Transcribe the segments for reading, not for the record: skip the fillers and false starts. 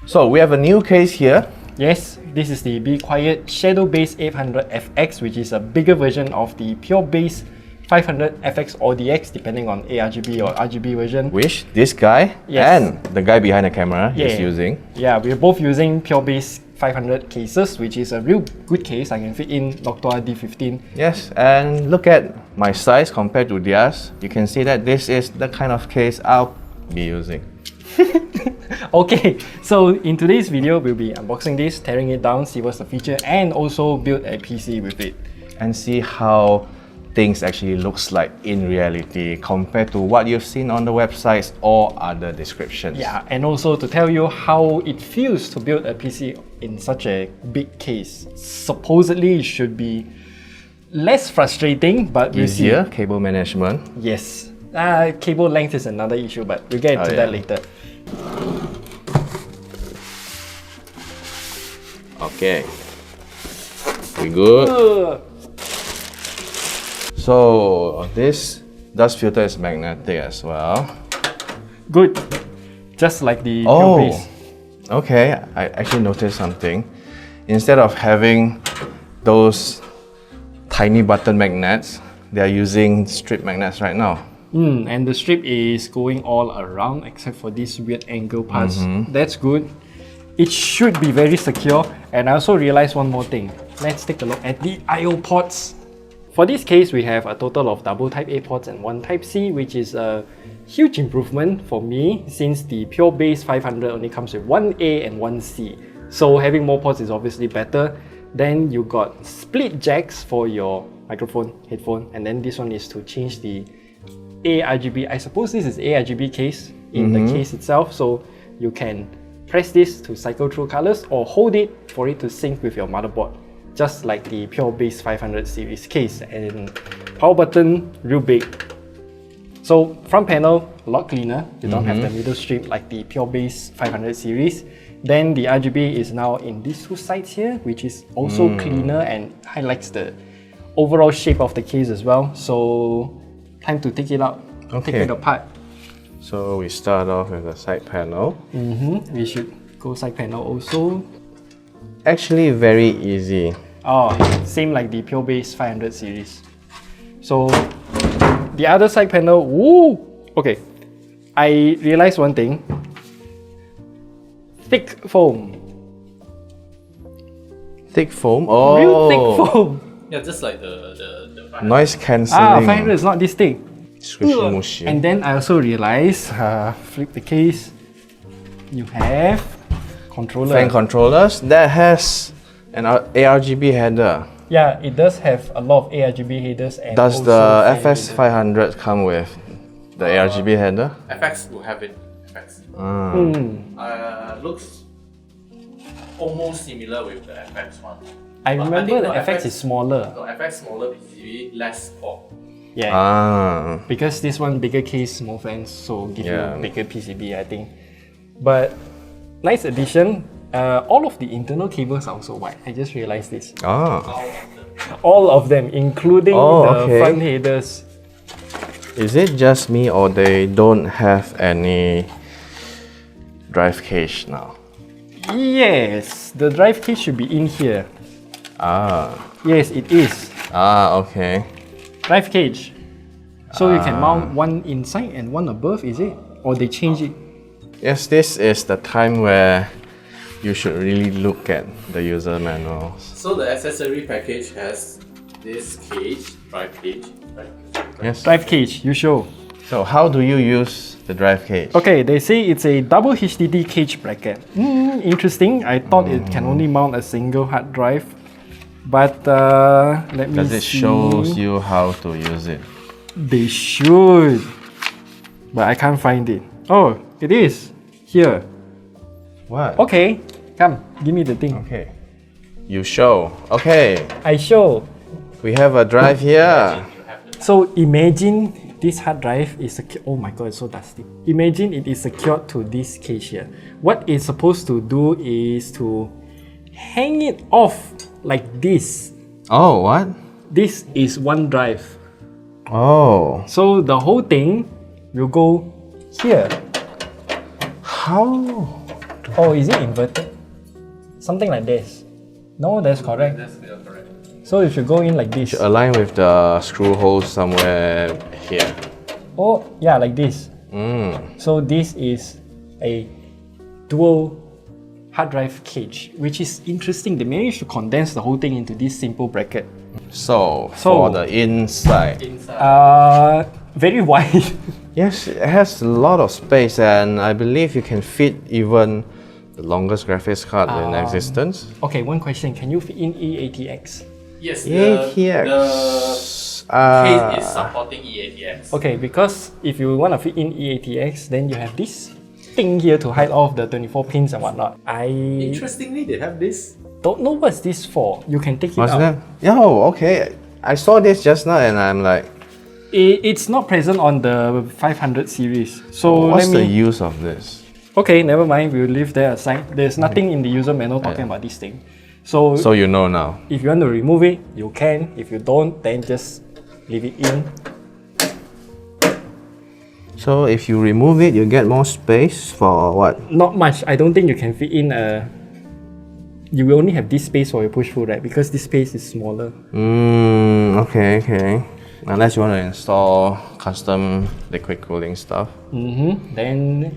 So we have a new case here. Yes, this is the Be Quiet Shadow Base 800 FX, which is a bigger version of the Pure Base 500 FX or DX, depending on ARGB or RGB version. Which this guy and the guy behind the camera is using. Yeah, we're both using Pure Base 500 cases, which is a real good case. I can fit in Noctua D15. Yes, and look at my size compared to theirs. You can see that this is the kind of case I'll be using. Okay, so in today's video, we'll be unboxing this, tearing it down, see what's the feature, and also build a PC with it. And see how things actually looks like in reality compared to what you've seen on the websites or other descriptions. Yeah, and also to tell you how it feels to build a PC in such a big case. Supposedly it should be less frustrating, but we'll easier see. Cable management. Yes. Cable length is another issue, but we'll get into that later. Okay. We good? So this dust filter is magnetic as well. Good. Just like the Pure Base. Okay. I actually noticed something. Instead of having those tiny button magnets, they are using strip magnets right now. And the strip is going all around except for these weird angle parts. That's good. It should be very secure. And I also realized one more thing. Let's take a look at the I/O ports. For this case, we have a total of double Type A ports and one Type C, which is a huge improvement for me since the Pure Base 500 only comes with one A and one C. So having more ports is obviously better. Then you got split jacks for your microphone, headphone, and then this one is to change the ARGB. I suppose this is ARGB case in the case itself, so you can press this to cycle through colors or hold it for it to sync with your motherboard, just like the Pure Base 500 series case. And power button, real big. So front panel, a lot cleaner. You don't have the middle strip like the Pure Base 500 series. Then the RGB is now in these two sides here, which is also cleaner and highlights the overall shape of the case as well. So time to take it out, take it apart. So we start off with the side panel. We should go side panel also. Actually very easy. Oh, same like the Pure Base 500 series. So the other side panel, woo! Okay, I realized one thing. Thick foam. Thick foam? Oh! Real thick foam. Yeah, just like the noise cancelling. 500 is not this thick. Squishy mushy. And then I also realized, flip the case, you have controller. Fan controllers that has an ARGB header. Yeah, it does have a lot of ARGB headers. And Does also the fan FX 500 come with the ARGB header? FX will have it. FX. Looks almost similar with the FX one. I remember the no, FX is smaller. No, FX smaller PCB, less port. Yeah. Because this one bigger case, more fans, so give you a bigger PCB, I think. But nice addition. All of the internal cables are also white. I just realized this. All of them, including the front headers. Is it just me or they don't have any drive cage now? Yes, the drive cage should be in here. Yes, it is. Okay. Drive cage. So you can mount one inside and one above, is it? Or they change it? Yes, this is the time where you should really look at the user manuals. So the accessory package has this cage, drive cage. Yes. Drive cage, you show. So how do you use the drive cage? Okay, they say it's a double HDD cage bracket. Interesting. I thought it can only mount a single hard drive. But let me see. Does it show you how to use it? They should. But I can't find it. Oh, it is. Here. What? Okay, come, give me the thing. Okay. You show. Okay. I show. We have a drive here. So imagine this hard drive is secured. Oh my god, it's so dusty. Imagine it is secured to this case here. What it's supposed to do is to hang it off like this. Oh, what? This is one drive. Oh. So the whole thing will go here. How? Oh, is it inverted? Something like this. No, that's correct. That's correct. So it should go in like this. Align with the screw holes somewhere here. Oh, yeah, like this. Mm. So this is a dual hard drive cage, which is interesting. They managed to condense the whole thing into this simple bracket. So, for the inside. Very wide. Yes, it has a lot of space, and I believe you can fit even the longest graphics card in existence. Okay, one question. Can you fit in eATX? Yes, ATX. the case is supporting eATX. Okay, because if you want to fit in eATX, then you have this thing here to hide off the 24 pins and whatnot. I Interestingly, they have this. don't know what's this for. You can take it What's out. that? Oh, okay. I saw this just now, and I'm like, It's not present on the 500 series. So what's let the me... use of this? Okay, never mind. We'll leave that aside. There's nothing in the user manual talking about this thing. So So you know now. if you want to remove it, you can. If you don't, then just leave it in. So if you remove it, you get more space for what? Not much. I don't think you can fit in a... You will only have this space for your push-pull, right? Because this space is smaller. Okay, okay. Unless you want to install custom liquid cooling stuff. Then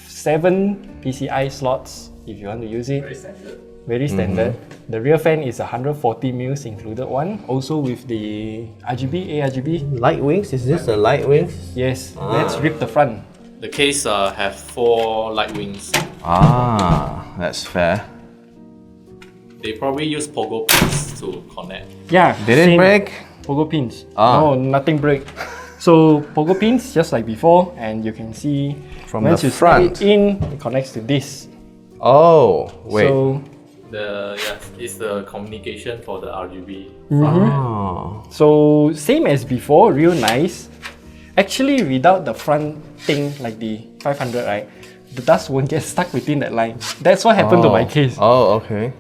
7 PCI slots if you want to use it. Very standard. Very standard. The rear fan is 140 mils included one. Also with the RGB, ARGB. Light wings? Is this the light wings? Yes, let's rip the front. The case have 4 light wings. Ah, that's fair. They probably use pogo pins to connect. Yeah, Did it same. break? Pogo pins. Ah. No, nothing break. So pogo pins just like before, and you can see From once the you slide front. it in, it connects to this. Oh, wait. So It's the communication for the RGB. Oh. So same as before, real nice. Actually, without the front thing like the 500, right, the dust won't get stuck within that line. That's what happened to my case. Oh, okay.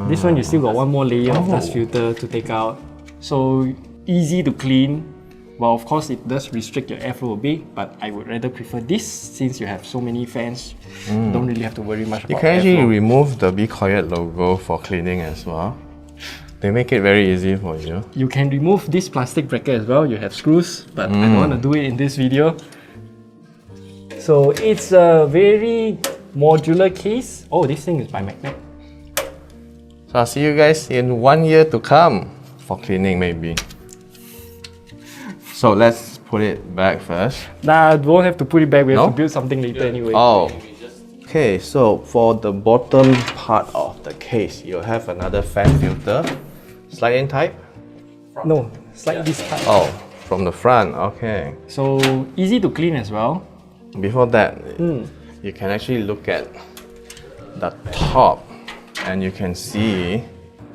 This one you still got one more layer of dust filter to take out. So easy to clean. Well, of course, it does restrict your airflow a bit, but I would rather prefer this since you have so many fans. You don't really have to worry much You about can actually airflow. remove the Be Quiet logo for cleaning as well. They make it very easy for you. You can remove this plastic bracket as well. You have screws, but I don't want to do it in this video. So it's a very modular case. Oh, this thing is by magnet. So I'll see you guys in 1 year to come for cleaning maybe. So let's put it back first. Nah, don't have to put it back. We have No? to build something later anyway. Oh. Okay, so for the bottom part of the case, you'll have another fan filter. Slide-in type? No, slide this part. Oh, from the front, okay. So easy to clean as well. Before that, you can actually look at the top and you can see.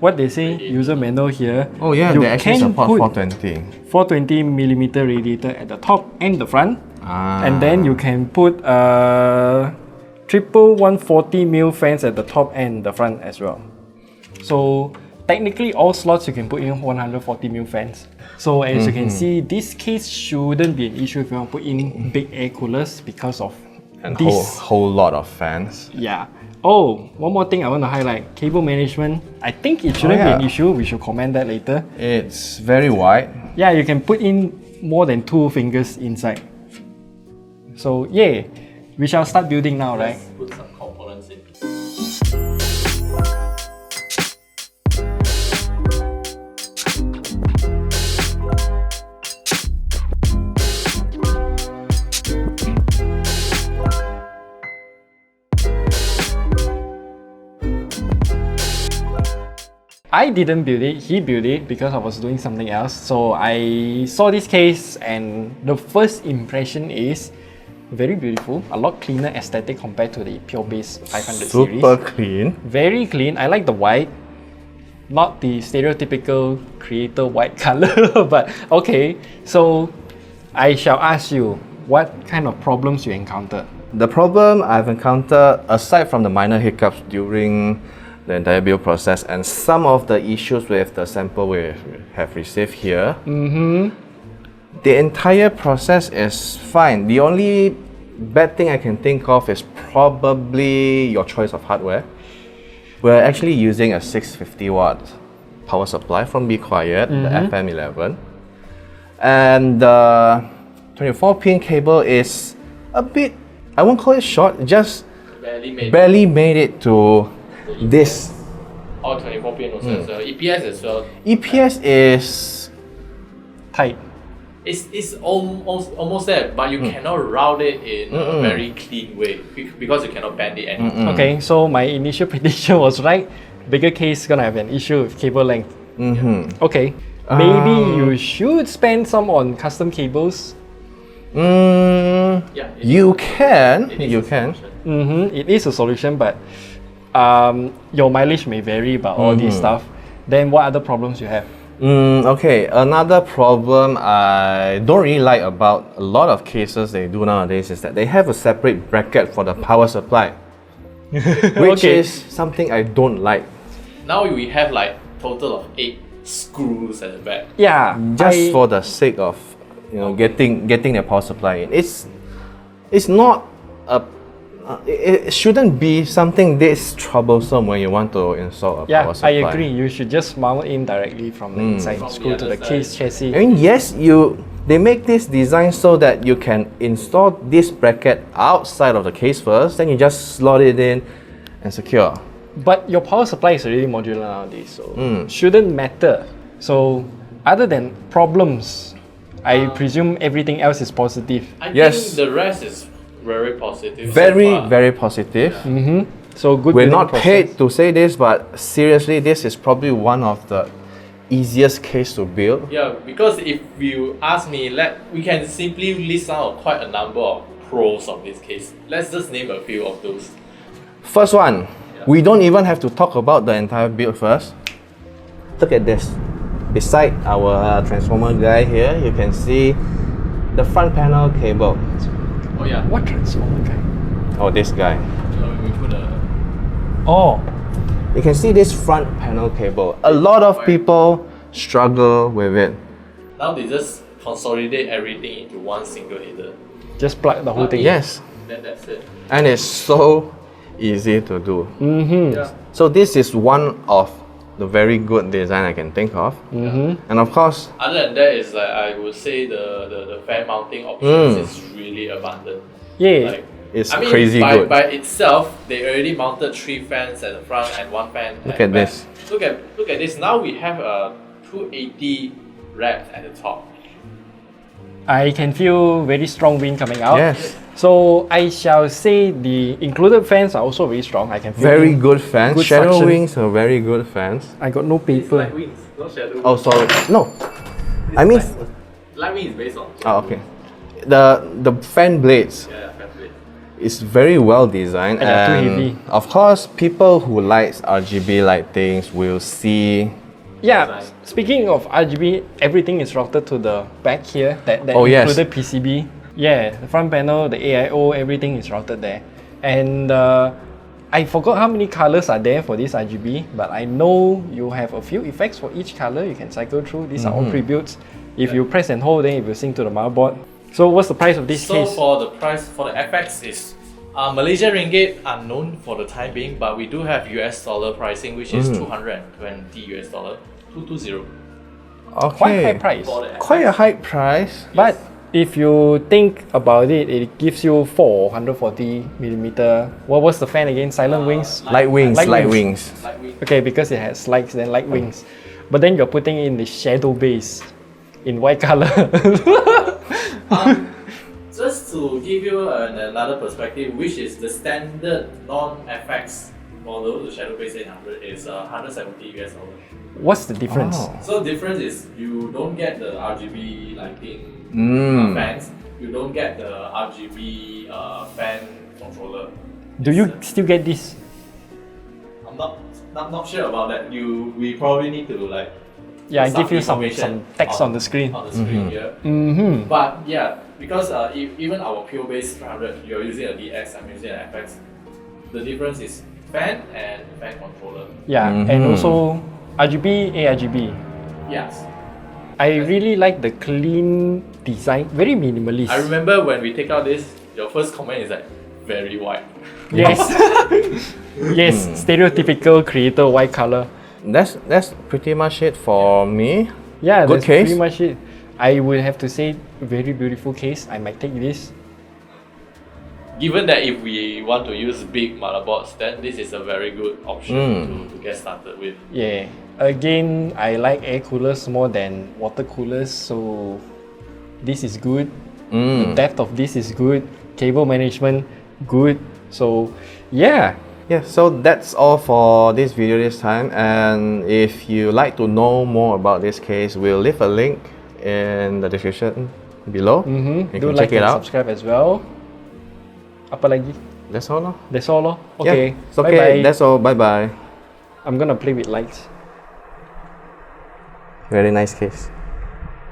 What they say, user manual here. Oh yeah, you they actually can support put 420. 420mm radiator at the top and the front. Ah. And then you can put triple 140mm fans at the top and the front as well. So technically all slots you can put in 140mm fans. So as you can see, this case shouldn't be an issue if you want to put in big air coolers because of And this. whole lot of fans. Yeah. Oh, one more thing I want to highlight. Cable management. I think it shouldn't be an yeah. issue. We should comment that later. It's very wide. Yeah, you can put in more than 2 fingers inside. So yeah, we shall start building now, right? Put some components in. I didn't build it, he built it because I was doing something else. So I saw this case and the first impression is very beautiful, a lot cleaner aesthetic compared to the Pure Base 500 series. Super clean. Very clean. I like the white, not the stereotypical creator white color, but okay. So I shall ask you what kind of problems you encountered. The problem I've encountered, aside from the minor hiccups during the entire build process and some of the issues with the sample we have received here, the entire process is fine. The only bad thing I can think of is probably your choice of hardware. We're actually using a 650 watt power supply from Be Quiet, the FM11. And the 24 pin cable is a bit, I won't call it short, just barely made it to this. All 24 pin also. So EPS as well. EPS is Tight. It's almost there, but you cannot route it in a very clean way because you cannot bend it anymore. Okay, so my initial prediction was right. Bigger case gonna have an issue with cable length. Okay, maybe you should spend some on custom cables. Yeah, you can. It is a solution, but your mileage may vary about all this stuff. Then what other problems you have? Okay, another problem I don't really like about a lot of cases they do nowadays is that they have a separate bracket for the power supply, which is something I don't like. Now we have like total of 8 screws at the back. Yeah, Just for the sake of getting the power supply in. It's not a it shouldn't be something this troublesome when you want to install a power supply. I agree. You should just mount in directly from the inside, From screw the to the other case side. chassis. I mean, yes, they make this design so that you can install this bracket outside of the case first, then you just slot it in and secure. But your power supply is already modular nowadays, so shouldn't matter. So other than problems, I presume everything else is positive. I Yes. think the rest is very positive. Very, so far. very positive. So good. We're building not process. paid to say this, but seriously, this is probably one of the easiest case to build. Yeah, because if you ask me, we can simply list out quite a number of pros of this case. Let's just name a few of those. First one, we don't even have to talk about the entire build first. Look at this. Beside our transformer guy here, you can see the front panel cable. Oh yeah. What transformer guy? Oh, this guy. We put a Oh, You can see this front panel cable. A lot of people struggle with it. now they just consolidate everything into one single header. just plug the whole thing. Yes, That's it. and it's so easy to do. Yeah. So this is one of the very good design I can think of. And of course, Other than that, is like I would say the fan mounting options is really abundant. Yeah. Like, it's I mean, crazy by, good. by itself, they already mounted 3 fans at the front and 1 fan Look the at back. this. Look at this. Now we have a 280 racks at the top. I can feel very strong wind coming out. Yes. So I shall say the included fans are also very strong. I can feel Very wind. good fans. Good Shadow suction. Wings are very good fans. I got no paper. Light wings, not shadow. Oh, sorry. No. I mean, Light wing is based on. oh, okay. The fan blades Yeah, fan blade. is very well designed, And they're too heavy. of course, people who like RGB lightings will see. Yeah, Design. speaking of RGB, everything is routed to the back here. That Oh, yes. included PCB. Yeah, the front panel, the AIO, everything is routed there. And I forgot how many colors are there for this RGB, but I know you have a few effects for each color you can cycle through. These are all prebuilds. If you press and hold, then it will sync to the motherboard. So what's the price of this So case? for the price for the FX is Malaysia ringgit unknown for the time being, but we do have US dollar pricing, which is 220 US dollar, 220. Okay. Quite high price. For the Quite a FX. high price. But if you think about it, it gives you 440mm. What was the fan again? Silent wings? Light wings, Light light wings. wings. Light wing. Okay, because it has slides, then light wings. But then you're putting in the shadow base in white color. Just to give you another perspective, which is the standard non-FX model, the Shadow Base 800 is 170 US dollar. What's the difference? Oh. So difference is you don't get the RGB lighting fans, you don't get the RGB fan controller. Do you still get this? I'm not sure about that. We probably need to like Yeah, give you some information text on the screen. On the screen here. But yeah, because even our pure base 300, you're using a DX, I'm using an FX. The difference is fan and fan controller. Yeah, and also RGB, ARGB. Yes. I really like the clean design, very minimalist. I remember when we take out this, your first comment is like, very white. Yes. Yes, stereotypical creator white color. That's pretty much it for me. Yeah, Good that's case. pretty much it. I would have to say, very beautiful case. I might take this. Given that if we want to use big motherboards, then this is a very good option to get started with. Yeah. Again, I like air coolers more than water coolers, so this is good. The depth of this is good. Cable management, good. So, yeah. Yeah, so that's all for this video this time, and if you like to know more about this case, we'll leave a link in the description below. You Do can like check it and out. subscribe as well. Apa lagi? That's all. No? That's all. Lor. Okay. Yeah, it's okay. Bye-bye. That's all. Bye bye. I'm gonna play with lights. Very nice case.